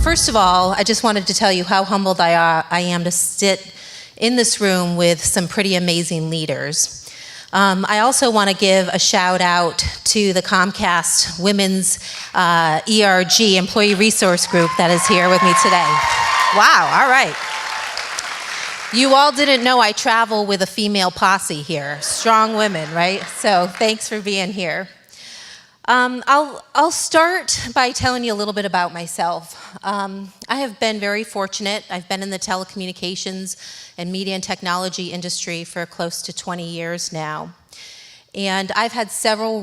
First of all, I just wanted to tell you how humbled I am to sit in this room with some pretty amazing leaders. I also want to give a shout out to the Comcast Women's ERG, Employee Resource Group, that is here with me today. Wow, all right. You all didn't know I travel with a female posse here. Strong women, right? So thanks for being here. I'll start by telling you a little bit about myself. I have been very fortunate. I've been in the telecommunications and media and technology industry for close to 20 years now. And I've had several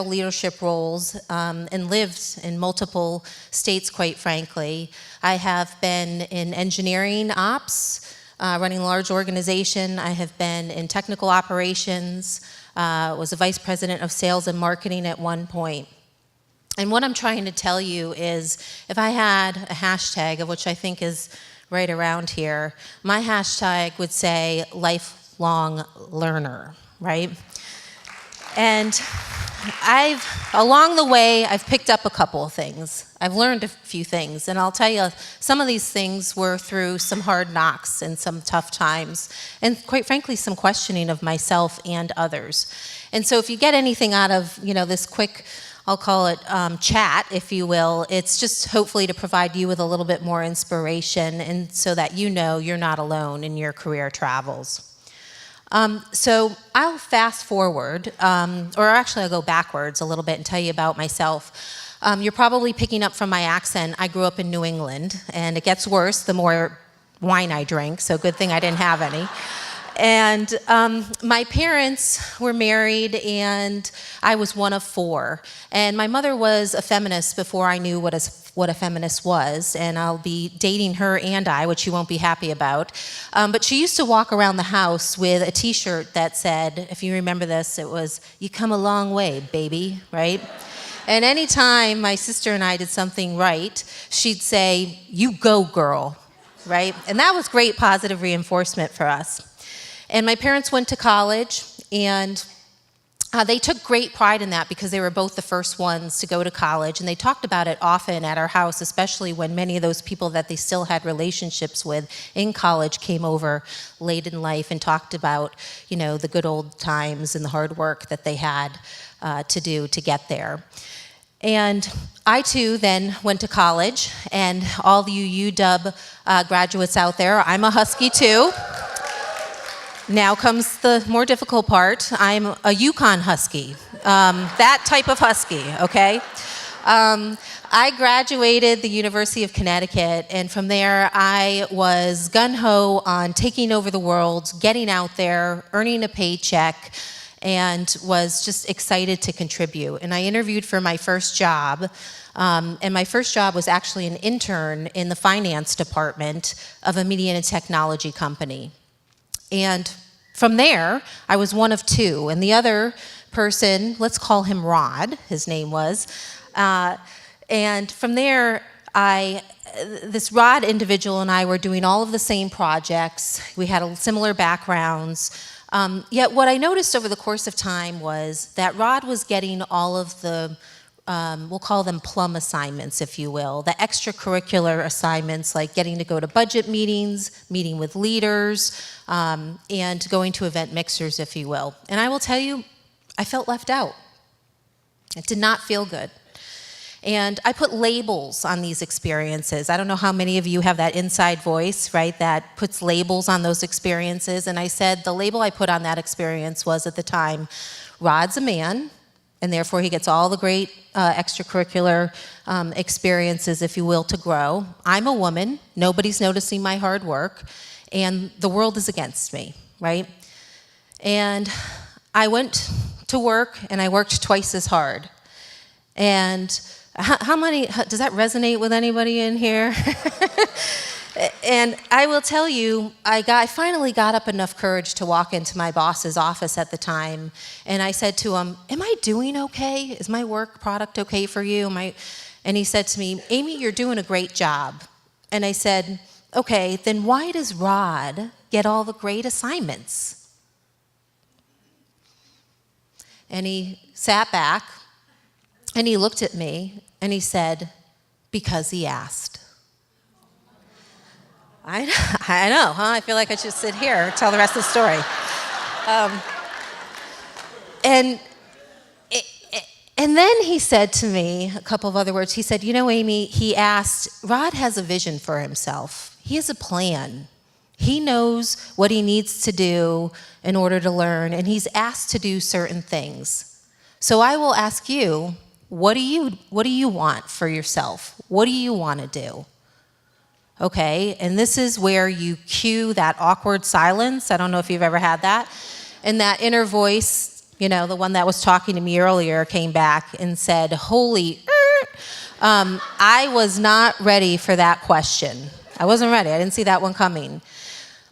leadership roles, and lived in multiple states, quite frankly. I have been in engineering ops, running a large organization. I have been in technical operations, was a vice president of sales and marketing at one point. And what I'm trying to tell you is, if I had a hashtag, of which I think is right around here, my hashtag would say lifelong learner, right? And along the way, I've picked up a couple of things. I've learned a few things, and I'll tell you, some of these things were through some hard knocks and some tough times, and quite frankly, some questioning of myself and others. And so if you get anything out of, this quick, I'll call it chat, if you will, it's just hopefully to provide you with a little bit more inspiration, and so that you know you're not alone in your career travels. So I'll fast forward, or actually I'll go backwards a little bit and tell you about myself. You're probably picking up from my accent, I grew up in New England, and it gets worse the more wine I drink, so good thing I didn't have any. And my parents were married, and I was one of four. And my mother was a feminist before I knew what a feminist was, and I'll be dating her and I, which you won't be happy about. But she used to walk around the house with a t-shirt that said, if you remember this, it was, "You come a long way, baby," right? And anytime my sister and I did something right, she'd say, "You go, girl," right? And that was great positive reinforcement for us. And my parents went to college, and they took great pride in that because they were both the first ones to go to college, and they talked about it often at our house, especially when many of those people that they still had relationships with in college came over late in life and talked about, the good old times and the hard work that they had to do to get there. And I too then went to college, and all you UW graduates out there, I'm a Husky too. Now comes the more difficult part. I'm a Yukon Husky, that type of Husky, okay? I graduated the University of Connecticut, and from there I was gung-ho on taking over the world, getting out there, earning a paycheck, and was just excited to contribute. And I interviewed for my first job, and my first job was actually an intern in the finance department of a media and technology company. And from there, I was one of two, and the other person, let's call him Rod, his name was, and from there, this Rod individual and I were doing all of the same projects. We had similar backgrounds, yet what I noticed over the course of time was that Rod was getting all of the we'll call them plum assignments, if you will, the extracurricular assignments, like getting to go to budget meetings, meeting with leaders, and going to event mixers, if you will. And I will tell you, I felt left out. It did not feel good. And I put labels on these experiences. I don't know how many of you have that inside voice, right, that puts labels on those experiences. And I said the label I put on that experience was, at the time, Rod's a man, and therefore he gets all the great extracurricular experiences, if you will, to grow. I'm a woman, nobody's noticing my hard work, and the world is against me, right? And I went to work, and I worked twice as hard. And does that resonate with anybody in here? And I will tell you, I finally got up enough courage to walk into my boss's office at the time, and I said to him, "Am I doing okay? Is my work product okay for you? And he said to me, "Amy, you're doing a great job." And I said, "Okay, then why does Rod get all the great assignments?" And he sat back, And he looked at me and he said, because he asked. I know, huh? I feel like I should sit here and tell the rest of the story. And then he said to me a couple of other words. He said, you know, Amy, he asked, Rod has a vision for himself. He has a plan. He knows what he needs to do in order to learn, and he's asked to do certain things. So I will ask you, what do you want for yourself? What do you want to do? Okay, and this is where you cue that awkward silence. I don't know if you've ever had that. And that inner voice, you know, the one that was talking to me earlier, came back and said, I was not ready for that question. I wasn't ready. I didn't see that one coming.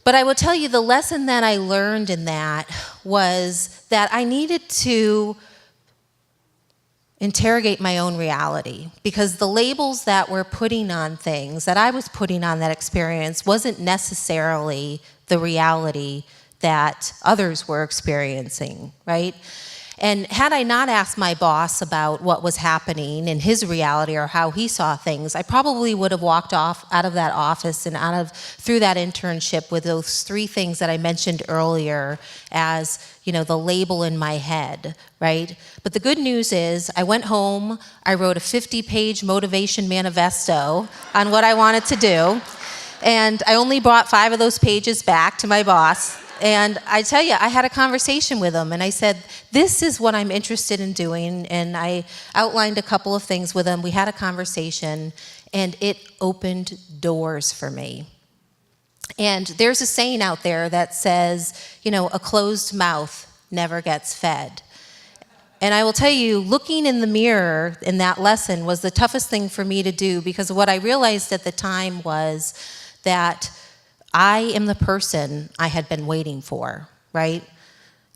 But I will tell you, the lesson that I learned in that was that I needed to interrogate my own reality, because the labels that we're putting on things, that I was putting on that experience, wasn't necessarily the reality that others were experiencing, right? And had I not asked my boss about what was happening in his reality or how he saw things, I probably would have walked off out of that office and through that internship with those three things that I mentioned earlier as, you know, the label in my head, right? But the good news is I went home, I wrote a 50-page motivation manifesto on what I wanted to do, and I only brought 5 of those pages back to my boss. And I tell you, I had a conversation with him, and I said, this is what I'm interested in doing, and I outlined a couple of things with him. We had a conversation, and it opened doors for me. And there's a saying out there that says, you know, a closed mouth never gets fed. And I will tell you, looking in the mirror in that lesson was the toughest thing for me to do, because what I realized at the time was that I am the person I had been waiting for, right?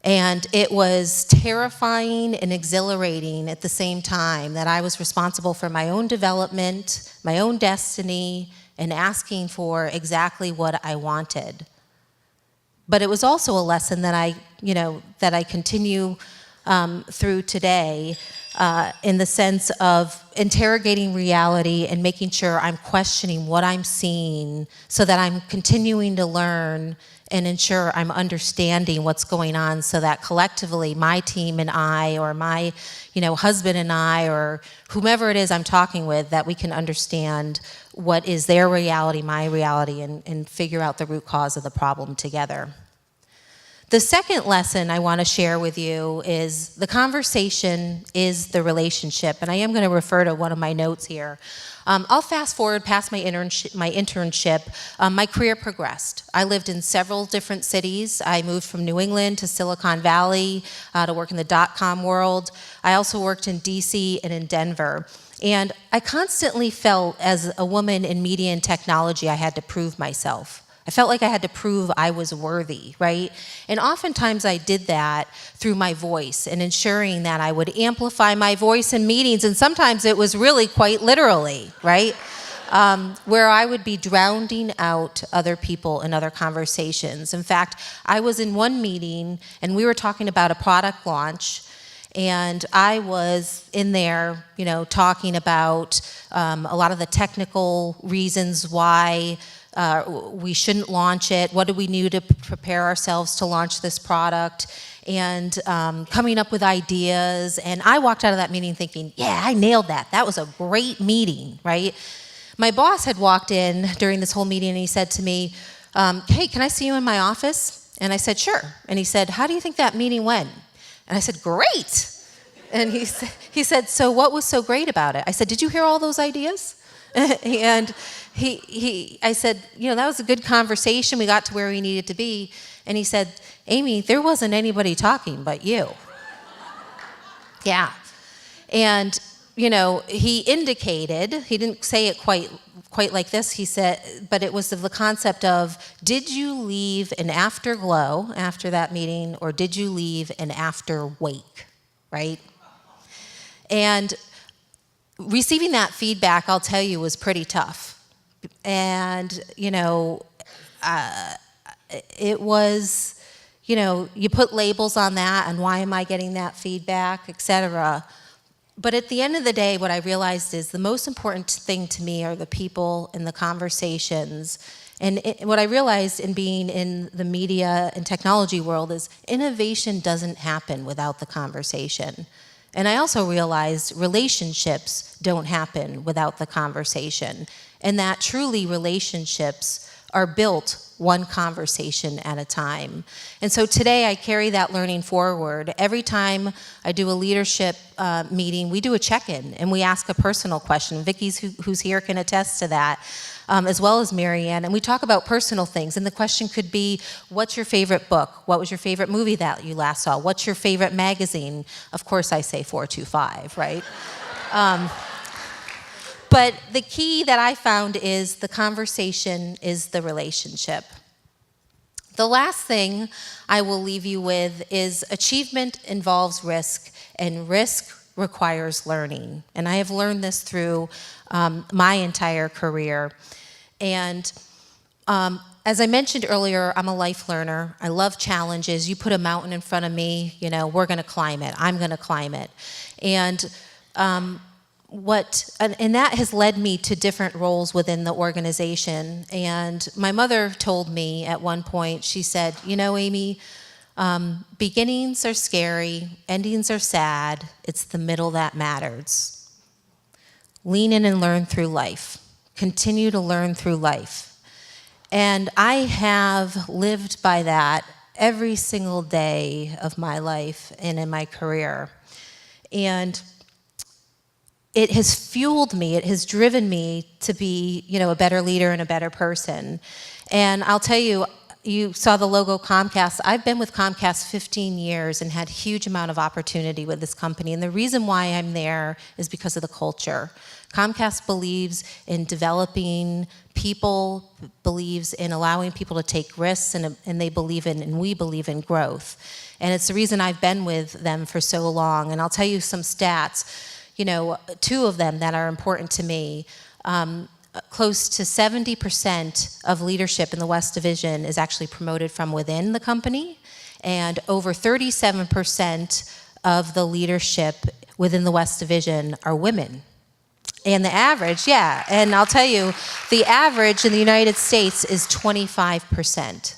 And it was terrifying and exhilarating at the same time that I was responsible for my own development, my own destiny, and asking for exactly what I wanted. But it was also a lesson that I continue through today, in the sense of interrogating reality and making sure I'm questioning what I'm seeing so that I'm continuing to learn and ensure I'm understanding what's going on, so that collectively my team and I, or my husband and I, or whomever it is I'm talking with, that we can understand what is their reality, my reality, and figure out the root cause of the problem together. The second lesson I want to share with you is the conversation is the relationship, and I am going to refer to one of my notes here. I'll fast forward past my internship. My career progressed. I lived in several different cities. I moved from New England to Silicon Valley to work in the .com world. I also worked in DC and in Denver. And I constantly felt, as a woman in media and technology, I had to prove myself. I felt like I had to prove I was worthy, right? And oftentimes I did that through my voice and ensuring that I would amplify my voice in meetings, and sometimes it was really quite literally, right? Where I would be drowning out other people in other conversations. In fact, I was in one meeting and we were talking about a product launch, and I was in there, talking about a lot of the technical reasons why we shouldn't launch it. What do we need to prepare ourselves to launch this product? And coming up with ideas. And I walked out of that meeting thinking, yeah, I nailed that. That was a great meeting, right? My boss had walked in during this whole meeting and he said to me, hey, can I see you in my office? And I said, sure. And he said, how do you think that meeting went? And I said, great. And he said, so what was so great about it? I said, did you hear all those ideas? And I said, that was a good conversation. We got to where we needed to be. And he said, Amy, there wasn't anybody talking but you. Yeah. And, he indicated, he didn't say it quite like this, he said, but it was the concept of, did you leave an afterglow after that meeting, or did you leave an after wake, right? And receiving that feedback, I'll tell you, was pretty tough. And, it was, you put labels on that, and why am I getting that feedback, et cetera. But at the end of the day, what I realized is the most important thing to me are the people and the conversations. And what I realized in being in the media and technology world is innovation doesn't happen without the conversation. And I also realized relationships don't happen without the conversation. And that truly relationships are built one conversation at a time. And so today I carry that learning forward. Every time I do a leadership meeting, we do a check-in and we ask a personal question. Vicky's who's here can attest to that, as well as Marianne. And we talk about personal things. And the question could be, what's your favorite book? What was your favorite movie that you last saw? What's your favorite magazine? Of course I say 425, right? But the key that I found is the conversation is the relationship. The last thing I will leave you with is achievement involves risk, and risk requires learning. And I have learned this through my entire career. And as I mentioned earlier, I'm a life learner. I love challenges. You put a mountain in front of me, you know, we're gonna climb it. I'm gonna climb it. And that has led me to different roles within the organization. And my mother told me at one point, she said, you know, Amy, beginnings are scary, endings are sad, it's the middle that matters. Lean in and learn through life. Continue to learn through life. And I have lived by that every single day of my life and in my career. And it has fueled me, it has driven me to be, you know, a better leader and a better person. And I'll tell you, you saw the logo Comcast. I've been with Comcast 15 years and had a huge amount of opportunity with this company. And the reason why I'm there is because of the culture. Comcast believes in developing people, believes in allowing people to take risks, and they believe in, and we believe in growth. And it's the reason I've been with them for so long. And I'll tell you some stats. You know, two of them that are important to me. Close to 70% of leadership in the West Division is actually promoted from within the company, and over 37% of the leadership within the West Division are women. And the average, yeah, and I'll tell you, the average in the United States is 25%.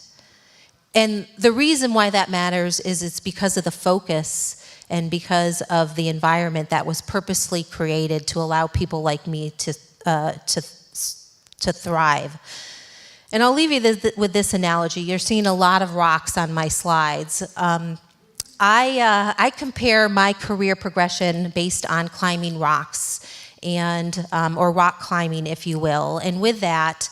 And the reason why that matters is it's because of the focus and because of the environment that was purposely created to allow people like me to thrive. And I'll leave you with this analogy. You're seeing a lot of rocks on my slides. I compare my career progression based on climbing rocks, and or rock climbing, if you will. And with that,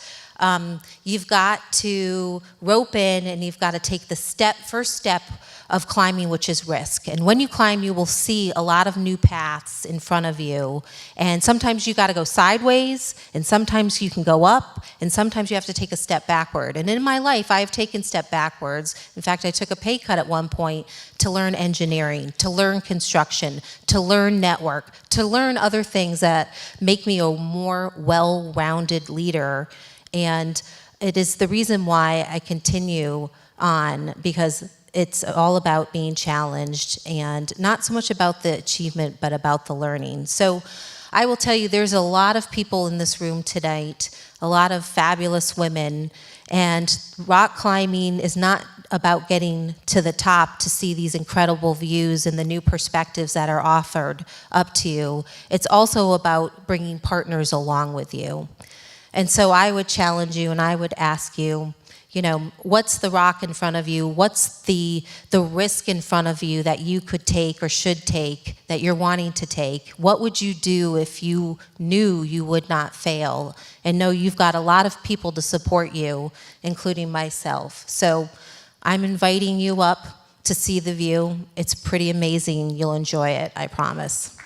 you've got to rope in, and you've got to take the first step of climbing, which is risk. And when you climb, you will see a lot of new paths in front of you. And sometimes you got to go sideways, and sometimes you can go up, and sometimes you have to take a step backward. And in my life, I have taken step backwards. In fact, I took a pay cut at one point to learn engineering, to learn construction, to learn network, to learn other things that make me a more well-rounded leader. And it is the reason why I continue on, because it's all about being challenged, and not so much about the achievement, but about the learning. So I will tell you, there's a lot of people in this room tonight, a lot of fabulous women, and rock climbing is not about getting to the top to see these incredible views and the new perspectives that are offered up to you. It's also about bringing partners along with you. And so I would challenge you, and I would ask you, you know, what's the rock in front of you? What's the risk in front of you that you could take or should take, that you're wanting to take? What would you do if you knew you would not fail? And know you've got a lot of people to support you, including myself. So I'm inviting you up to see the view. It's pretty amazing. You'll enjoy it, I promise.